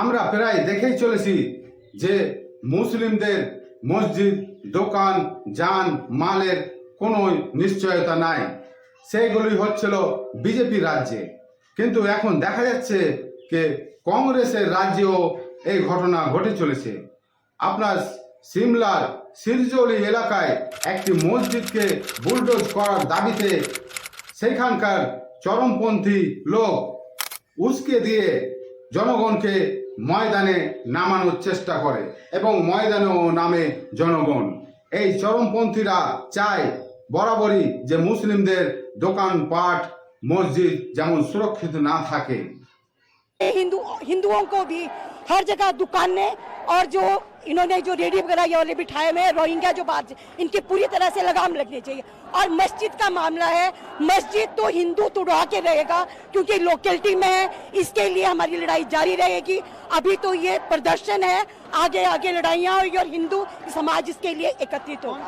আমরা প্রায় দেখেই চলেছি যে মুসলিমদের মসজিদ, দোকান, যান মালের কোনো নিশ্চয়তা নাই। সেইগুলি হচ্ছিল বিজেপি রাজ্যে, কিন্তু এখন দেখা যাচ্ছে যে কংগ্রেসের রাজ্যেও এই ঘটনা ঘটে চলেছে। আপনার সিমলার শিরজৌলি এলাকায় একটি মসজিদকে বুলডোজ করার দাবিতে সেখানকার চরমপন্থী লোক উস্কে দিয়ে জনগণকে ময়দানে নামানোর চেষ্টা করে এবং ময়দানেও নামে জনগণ। এই চরমপন্থীরা চায় বরাবরই যে মুসলিমদের দোকানপাট, মসজিদ যেমন সুরক্ষিত না থাকে। हिंदुओं को भी हर जगह दुकानें और जो इन्होंने जो रेडी वगैरह ये वाले बिठाए हुए हैं रोहिंग्या जो बात, इनकी पूरी तरह से लगाम लगनी चाहिए। और मस्जिद का मामला है, मस्जिद तो हिंदू तुड़वा के रहेगा क्योंकि लोकेलिटी में है, इसके लिए हमारी लड़ाई जारी रहेगी। अभी तो ये प्रदर्शन है, आगे आगे लड़ाइयाँ होगी और हिंदू समाज इसके लिए एकत्रित होगा।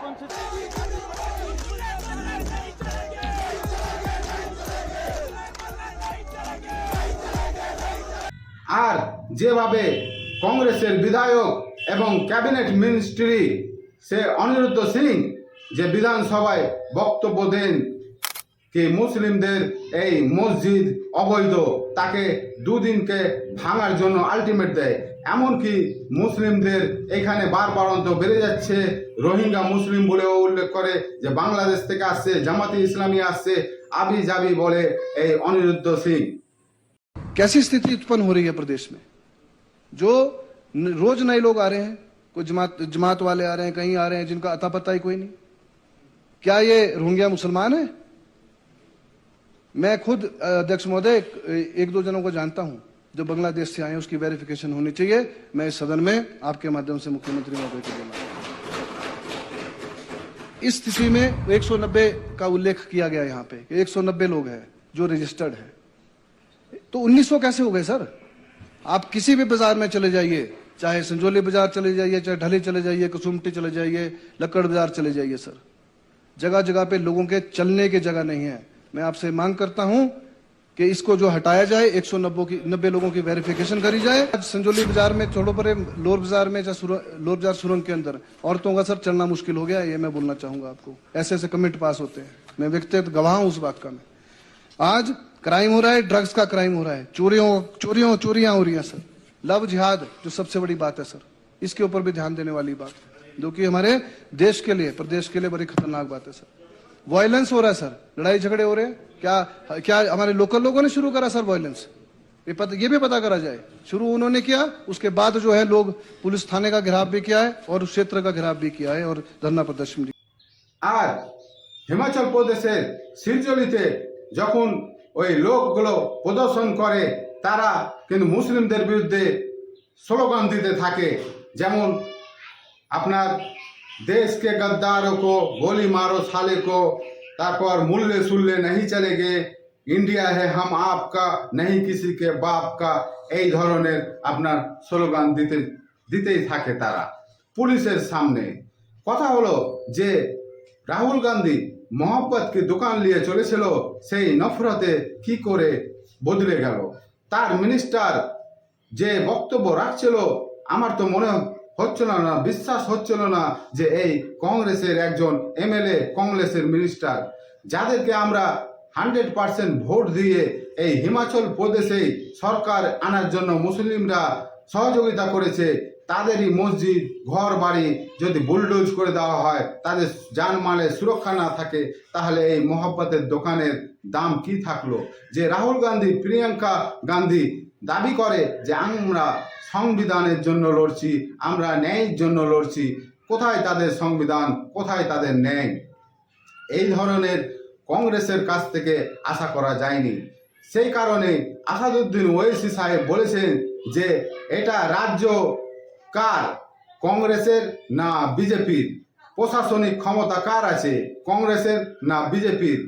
আর যেভাবে কংগ্রেসের বিধায়ক এবং ক্যাবিনেট মিনিস্ট্রি সে অনিরুদ্ধ সিং যে বিধানসভায় বক্তব্য দেন কি মুসলিমদের এই মসজিদ অবৈধ, তাকে দুদিনকে ভাঙার জন্য আলটিমেট দেয়। এমনকি মুসলিমদের এখানে বারবারন্ত বেড়ে যাচ্ছে, রোহিঙ্গা মুসলিম বলেও উল্লেখ করে যে বাংলাদেশ থেকে আসছে, জামাতি ইসলামী আসছে, আবি জাবি বলে এই অনিরুদ্ধ সিং। कैसी स्थिति उत्पन्न हो रही है प्रदेश में? जो रोज नए लोग आ रहे हैं, कोई जमात वाले आ रहे हैं, कहीं आ रहे हैं जिनका अता पता ही कोई नहीं। क्या ये रोहिंग्या मुसलमान है? मैं खुद अध्यक्ष महोदय एक दो जनों को जानता हूं जो बांग्लादेश से आए हैं, उसकी वेरिफिकेशन होनी चाहिए। मैं इस सदन में आपके माध्यम से मुख्यमंत्री महोदय को देना। इस स्थिति में 190 का उल्लेख किया गया यहाँ पे, 190 लोग हैं जो रजिस्टर्ड है, तो 1900 कैसे हो गए सर? आप किसी भी बाजार में चले जाइए, चाहे संजौली बाजार चले जाइए, चाहे ढली चले जाइए, कसुमटी चले जाइए, लक्कड़ बाजार चले जाइए सर, जगह जगह पे लोगों के चलने की जगह नहीं है। मैं आपसे मांग करता हूं कि इसको जो हटाया जाए, 190 लोगों की वेरिफिकेशन करी जाए। आज संजौली बाजार में छोड़ो पर लोर बाजार में, लोर बाजार सुरंग के अंदर औरतों का सर चलना मुश्किल हो गया, ये मैं बोलना चाहूंगा आपको। ऐसे ऐसे कमिट पास होते हैं, मैं व्यक्तिगत गवाह हूं उस बात का। मैं आज क्राइम हो रहा है, ड्रग्स का क्राइम हो रहा है, चोरियां हो रही हैं सर। लव जिहाद जो सबसे बड़ी बात है सर, इसके ऊपर भी ध्यान देने वाली बात है, जो कि हमारे देश के लिए, प्रदेश के लिए बड़ी खतरनाक बात है सर। वायलेंस हो रहा है सर, लड़ाई झगड़े हो रहे हैं। क्या हमारे लोकल लोगों ने शुरू करा सर वायलेंस? ये भी पता करा जाए। शुरू उन्होंने किया, उसके बाद जो है लोग पुलिस थाने का घेराव भी किया है और उस क्षेत्र का घेराव भी किया है और धरना प्रदर्शन भी। আর হিমাচল প্রদেশের শিরজলিতে যখন ওই লোকগুলো প্রদর্শন করে, তারা কিন্তু মুসলিমদের বিরুদ্ধে স্লোগান দিতে থাকে, যেমন আপনার দেশকে গদ্দারো কো গোলি মারো সালে কো, তারপর মুল্লে সুল্লে नहीं চলেগে, ইন্ডিয়া হে হাম আপকা नहीं किसी के बाप का, এই ধরনের আপনার স্লোগান দিতেই থাকে তারা পুলিশের সামনে। কথা হলো যে রাহুল গান্ধী मोहब्बत की दुकान लिए चलेছিল, সেই নফরতে কি করে বদলে গেল? তার মিনিস্টার যে বক্তব্য রাখছিল, আমার তো মনে হচ্ছিল না, বিশ্বাস হচ্ছিল না যে এই কংগ্রেসের একজন এমএলএ, কংগ্রেসের মিনিস্টার, যাদেরকে আমরা 100% ভোট দিয়ে এই হিমাচল প্রদেশে সরকার আনার জন্য মুসলিমরা সহযোগিতা করেছে, তাদেরই মসজিদ, ঘর বাড়ি যদি বুলডোজ করে দেওয়া হয়, তাদের জানমালের সুরক্ষা না থাকে, তাহলে এই মোহব্বতের দোকানের দাম কি থাকলো? যে রাহুল গান্ধী, প্রিয়াঙ্কা গান্ধী দাবি করে যে আমরা সংবিধানের জন্য লড়ছি, আমরা ন্যায়ের জন্য লড়ছি, কোথায় তাদের সংবিধান, কোথায় তাদের ন্যায়? এই ধরনের কংগ্রেসের কাছ থেকে আশা করা যায়নি। সেই কারণে আসাদুদ্দিন ওয়েসি সাহেব বলেছেন যে এটা রাজ্য কার, কংগ্রেসের না বিজেপির? প্রশাসনিক ক্ষমতা কার আছে, কংগ্রেসের না বিজেপির?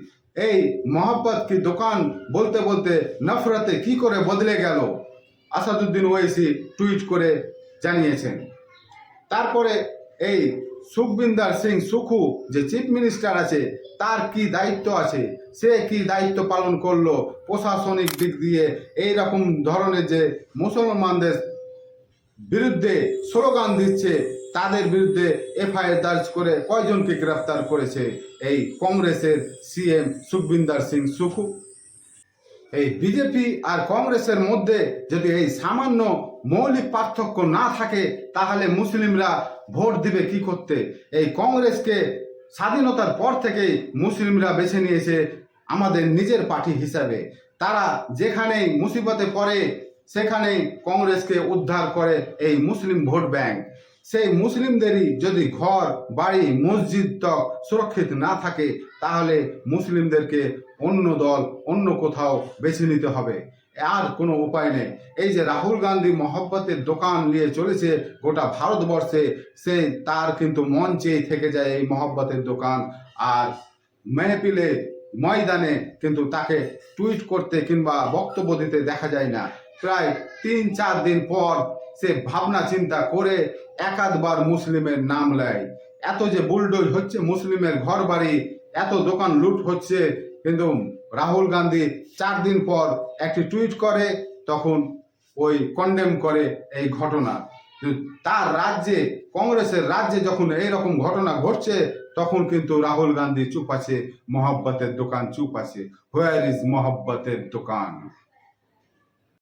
এই মোহব্বত কি দোকান বলতে বলতে নফরতে কি করে বদলে গেল? আসাদুদ্দিন ওয়েসি টুইট করে জানিয়েছেন। তারপরে এই সুখবিন্দর সিং সুখু যে চিফ মিনিস্টার আছে, তার কি দায়িত্ব আছে, সে কি দায়িত্ব পালন করলো প্রশাসনিক দিক দিয়ে? এই রকম ধরনের যে মুসলমানদের বিরুদ্ধে স্লোগান দিচ্ছে তাদের বিরুদ্ধে এফআইআর দর্জ করে কয়জনকে গ্রেফতার করেছে এই কংগ্রেসের সিএম সুখবিন্দর সিং সুখু। এই বিজেপি আর কংগ্রেসের মধ্যে যদি এই সামান্য মৌলিক পার্থক্য না থাকে তাহলে মুসলিমরা ভোট দিবে কি করতে? এই কংগ্রেসকে স্বাধীনতার পর থেকেই মুসলিমরা বেছে নিয়েছে আমাদের নিজের পার্টি হিসাবে। তারা যেখানেই মুসিবতে পড়ে সেখানেই কংগ্রেসকে উদ্ধার করে এই মুসলিম ভোট ব্যাংক। সেই মুসলিমদেরই যদি ঘর বাড়ি মসজিদ তক সুরক্ষিত না থাকে তাহলে মুসলিমদেরকে অন্য দল অন্য কোথাও বেছে নিতে হবে, আর কোনো উপায় নেই। এই যে রাহুল গান্ধী মহব্বতের দোকান নিয়ে চলেছে গোটা ভারতবর্ষে, সে তার কিন্তু মঞ্চেই থেকে যায় এই মহব্বতের দোকান, আর মেহফিলে ময়দানে কিন্তু তাকে টুইট করতে কিংবা বক্তব্য দিতে দেখা যায় না। প্রায় 3-4 দিন পর সে ভাবনা চিন্তা করে একাধবার মুসলিমের নাম নেয়। এত যে বুলডোজ হচ্ছে মুসলিমের ঘর বাড়ি, এত দোকান লুট হচ্ছে, কিন্তু রাহুল গান্ধী 4 দিন পর একটি টুইট করে, তখন ওই কন্ডেম করে এই ঘটনা। তার রাজ্যে কংগ্রেসের রাজ্যে যখন এইরকম ঘটনা ঘটছে তখন কিন্তু রাহুল গান্ধী চুপ আছে, মহব্বতের দোকান চুপ আছে। হোয়ার ইজ মহব্বতের দোকান?